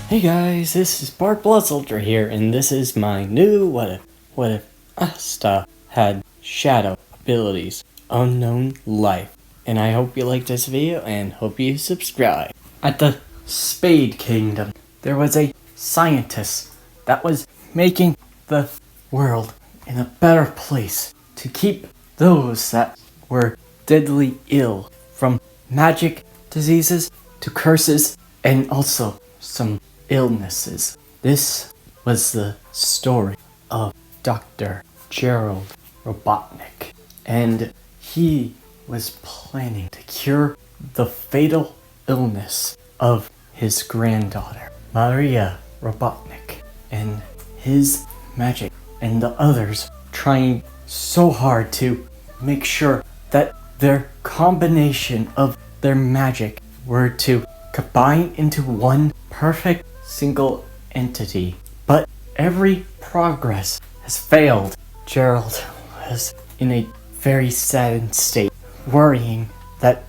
Hey guys, this is Bart Blood Soldier here, and this is my new What if Asta had shadow abilities, unknown life. And I hope you like this video and hope you subscribe. At the Spade Kingdom, there was a scientist that was making the world in a better place to keep those that were deadly ill from magic, diseases, to curses, and also some illnesses. This was the story of Dr. Gerald Robotnik, and he was planning to cure the fatal illness of his granddaughter, Maria Robotnik, and his magic and the others trying so hard to make sure that their combination of their magic were to combine into one perfect single entity. But every progress has failed. Gerald was in a very saddened state, worrying that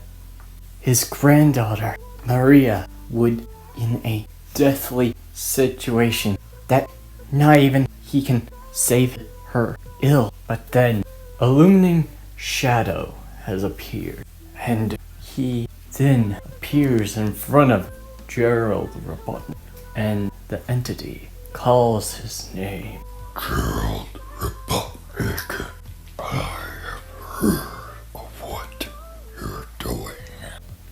his granddaughter, Maria, would in a deathly situation that not even he can save her ill. But then a looming shadow has appeared, and he then appears in front of Gerald Robotnik, and the entity calls his name. Gerald Robotnik, I have heard of what you're doing.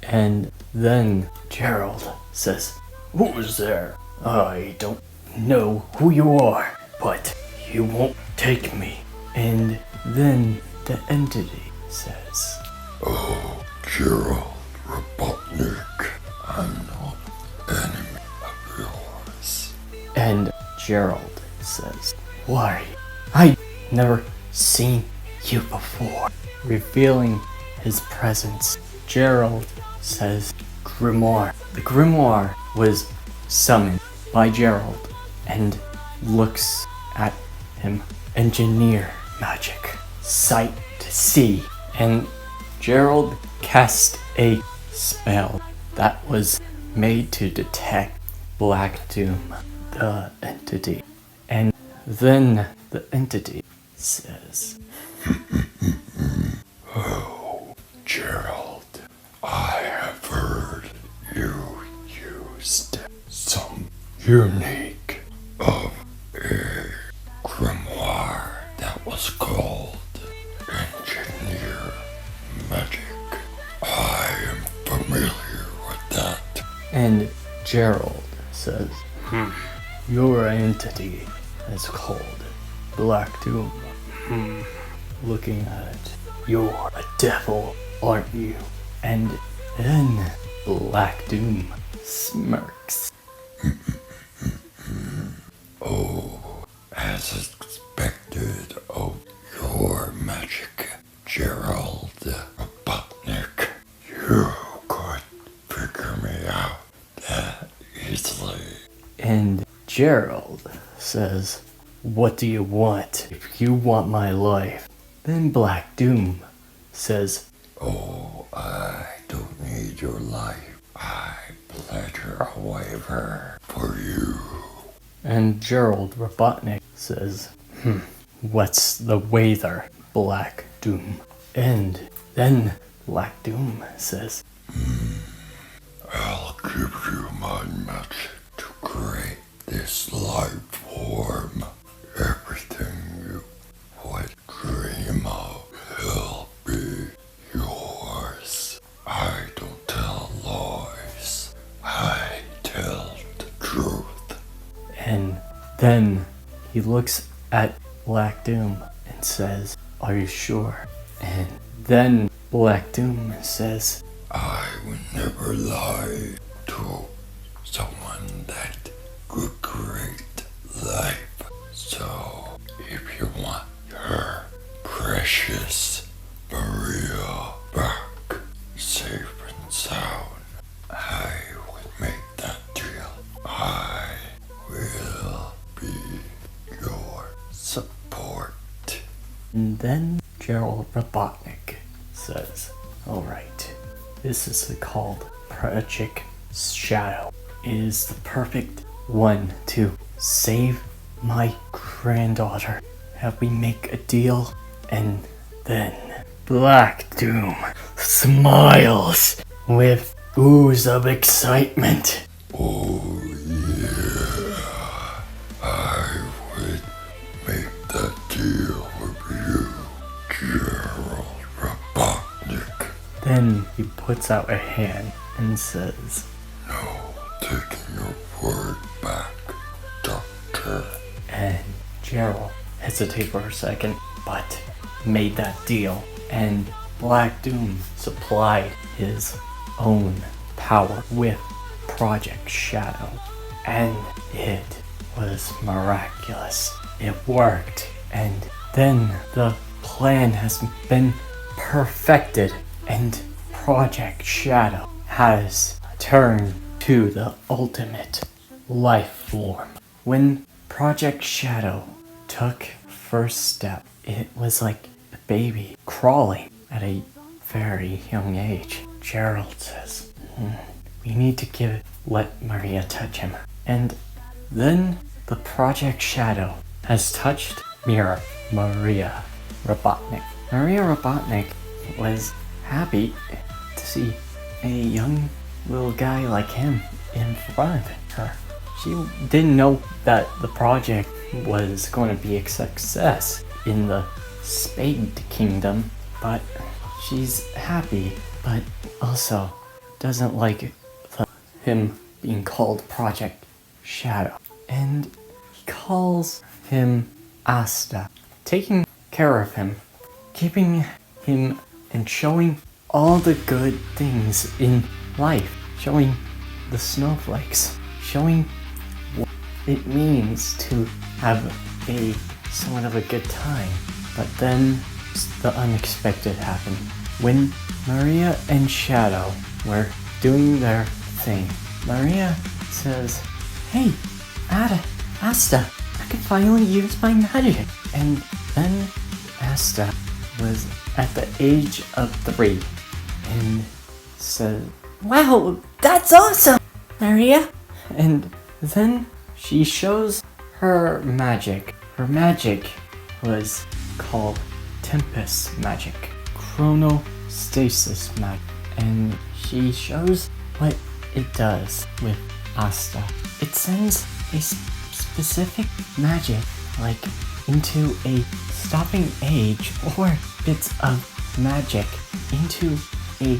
And then Gerald says, "Who is there? I don't know who you are, but you won't take me." And then the entity says, "Oh, Gerald Robotnik, I'm not an enemy of yours." And Gerald says, "Why? I never seen you before." Revealing his presence, Gerald says, "Grimoire." The grimoire was summoned by Gerald and looks at him. Engineer magic, sight to see. And Gerald cast a spell that was made to detect Black Doom, the entity. And then the entity says, "Oh, Gerald, I have heard you used some unique of a grimoire that was called Engineer Magic. I am familiar with that." and Gerald says, "Your entity is called Black Doom. Looking at it, you're a devil, aren't you?" And then Black Doom smirks. "Oh, as expected of your magic, Gerald Robotnik. You could figure me out that easily." And Gerald says, "What do you want? If you want my life." Then Black Doom says, "Oh, I don't need your life. I pledge a waiver for you." and Gerald Robotnik says, "What's the waiver, Black Doom?" And then Black Doom says, "I'll give you my magic to create this life form. Everything you would dream of will be yours. I don't tell lies. I tell the truth." and then he looks at Black Doom and says, "Are you sure?" And then Black Doom says, "I would never lie to someone that could create life. So if you want your precious Maria back, safe and sound, I would make that deal. I will be your support." And then Gerald Robotnik says, "Alright, this is called Project Shadow. It is the perfect one to save my granddaughter. Have we make a deal? And then Black Doom smiles with ooze of excitement. Oh yeah, I would make that deal with you, Gerald Robotnik. Then he puts out a hand and says, No, taking your word back, Doctor. and Gerald hesitated for a second, but made that deal. And Black Doom supplied his own power with Project Shadow. And it was miraculous. It worked. And then the plan has been perfected. And Project Shadow has turned to the ultimate life form. When Project Shadow took first step, it was like a baby crawling at a very young age. Gerald says, we need to let Maria touch him. And then the Project Shadow has touched Maria Robotnik. Maria Robotnik was happy to see a young little guy like him in front of her. She didn't know that the project was going to be a success in the Spade Kingdom, but she's happy, but also doesn't like him being called Project Shadow. And he calls him Asta, taking care of him, keeping him and showing all the good things in life, showing the snowflakes, showing what it means to have a somewhat of a good time. But then the unexpected happened. When Maria and Shadow were doing their thing, Maria says, hey, Asta, I can finally use my magic. And then Asta was at the age of 3 and said, wow, that's awesome, Maria. And then she shows her magic. Her magic was called Tempest Magic, Chronostasis Magic, and she shows what it does with Asta. It sends a specific magic, like into a stopping age, or bits of magic into a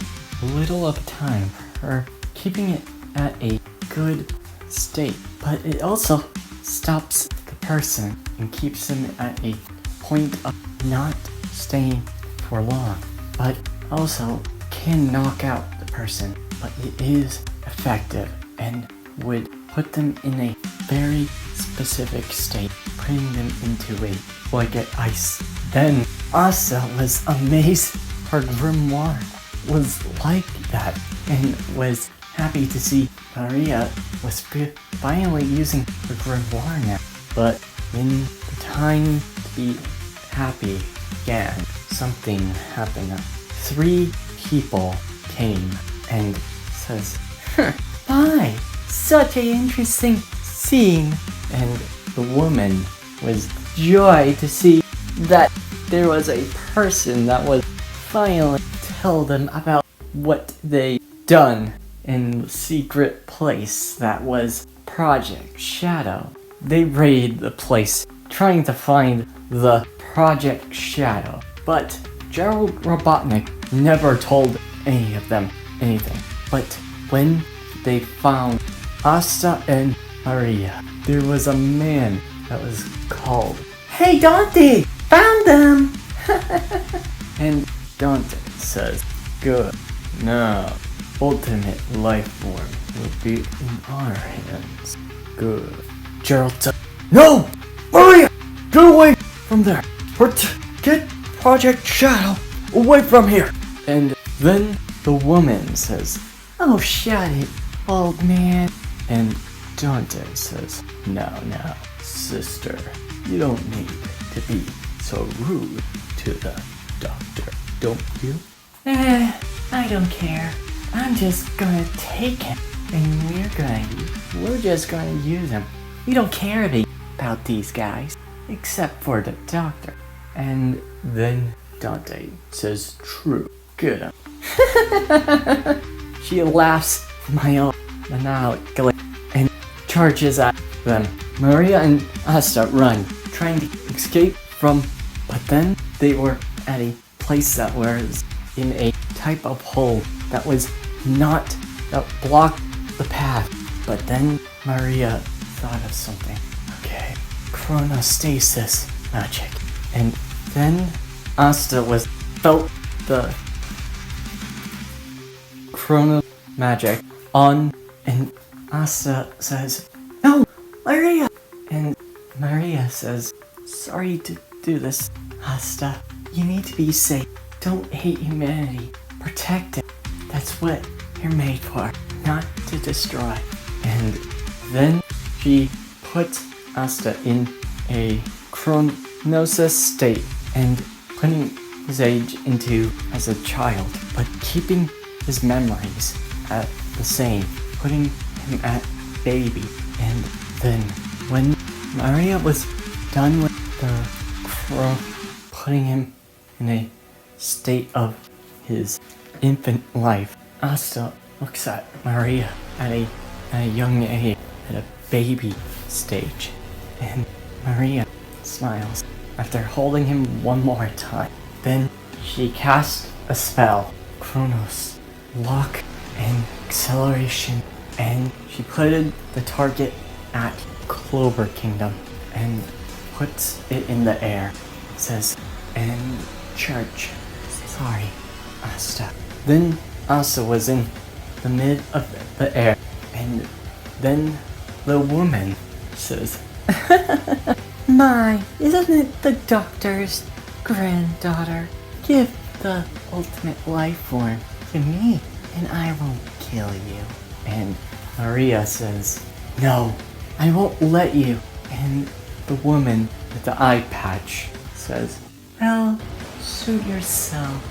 little of time, or keeping it at a good state. But it also stops the person and keeps them at a point of not staying for long, but also can knock out the person. But it is effective and would put them in a very specific state, putting them into a blanket ice. Then Asa was amazed her grimoire was like that, and was happy to see Maria was finally using her grimoire now. But when the time to be happy began, something happened. 3 people came and says, hi, such an interesting scene. And the woman was joy to see that there was a person that was finally tell them about what they done in the secret place that was Project Shadow. They raided the place trying to find the Project Shadow, but Gerald Robotnik never told any of them anything. But when they found Asta and Maria, there was a man that was called, hey Dante, found them! And Dante says, good, now ultimate life form will be in our hands. Good. Gerald said, no! Maria! Get away from there! Get Project Shadow away from here! And then the woman says, oh shut it, old man. And Dante says, no, sister, you don't need to be so rude to the doctor, don't you? I don't care. I'm just gonna take him and we're just gonna use them. We don't care about these guys, except for the doctor. And then Dante says, true, good. She laughs maniacally and charges at them. Maria and Asta run, trying to escape from, but then they were at a place that was in a type of hole that blocked the path. But then Maria thought of something. Okay, chronostasis magic. And then Asta felt the chrono magic on, and Asta says, no, Maria! And Maria says, sorry to do this, Asta. You need to be safe. Don't hate humanity. Protect it. That's what you're made for, not to destroy. And then she puts Asta in a chronosis state and putting his age into as a child, but keeping his memories at the same, putting him at baby. And then when Maria was done with putting him in a state of his infant life, Asta looks at Maria at a young age, at a baby stage, and Maria smiles after holding him one more time. Then she casts a spell, Chronos, lock, and acceleration, and she put the target at Clover Kingdom and puts it in the air. It says, and church. Sorry, Asta. Then Asta was in the mid of the air, and then the woman says, my, isn't it the doctor's granddaughter? Give the ultimate life form to me, and I won't kill you. And Maria says, no, I won't let you. And the woman with the eye patch says, well, suit yourself,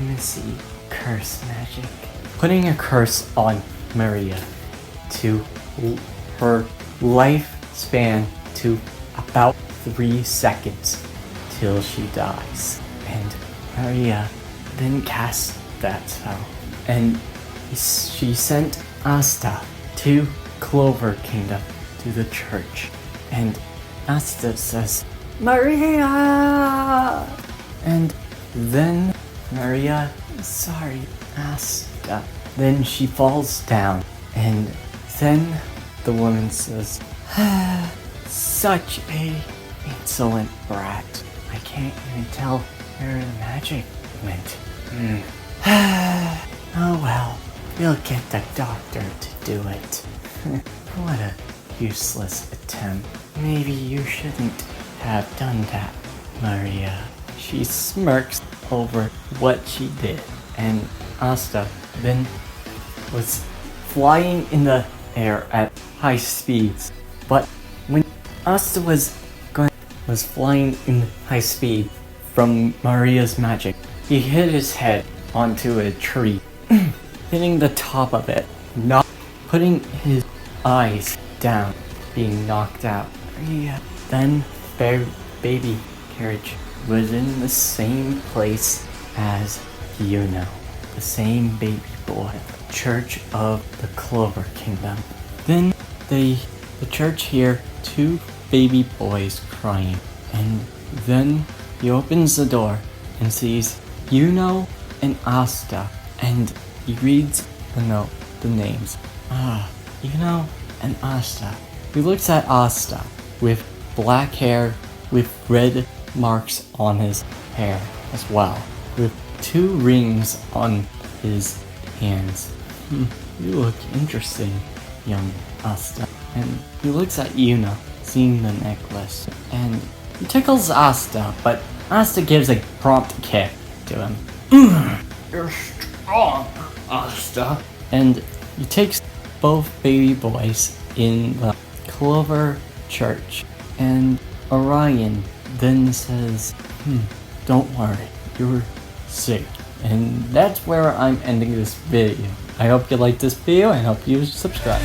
Missy. Curse magic. Putting a curse on Maria to her lifespan to about 3 seconds till she dies. And Maria then casts that spell. And she sent Asta to Clover Kingdom, to the church. And Asta says, Maria! And then Maria, sorry, Asta. Then she falls down. And then the woman says, such a insolent brat. I can't even tell where the magic went. Oh well, we'll get the doctor to do it. What a useless attempt. Maybe you shouldn't have done that, Maria. She smirks over what she did, and Asta then was flying in the air at high speeds. But when Asta was flying in high speed from Maria's magic, he hit his head onto a tree, hitting the top of it, putting his eyes down, being knocked out. Maria, then baby carriage was in the same place as the same baby boy, Church of the Clover Kingdom. Then the church hear 2 baby boys crying, and then he opens the door and sees and Asta, and he reads the names. And Asta. He looks at Asta with black hair with red marks on his hair as well, with 2 rings on his hands. You look interesting, young Asta. And he looks at seeing the necklace, and he tickles Asta, but Asta gives a prompt kick to him. You're strong, Asta. And he takes both baby boys in the Clover Church, and Orion then says, don't worry, you're safe. And that's where I'm ending this video. I hope you liked this video and hope you subscribe.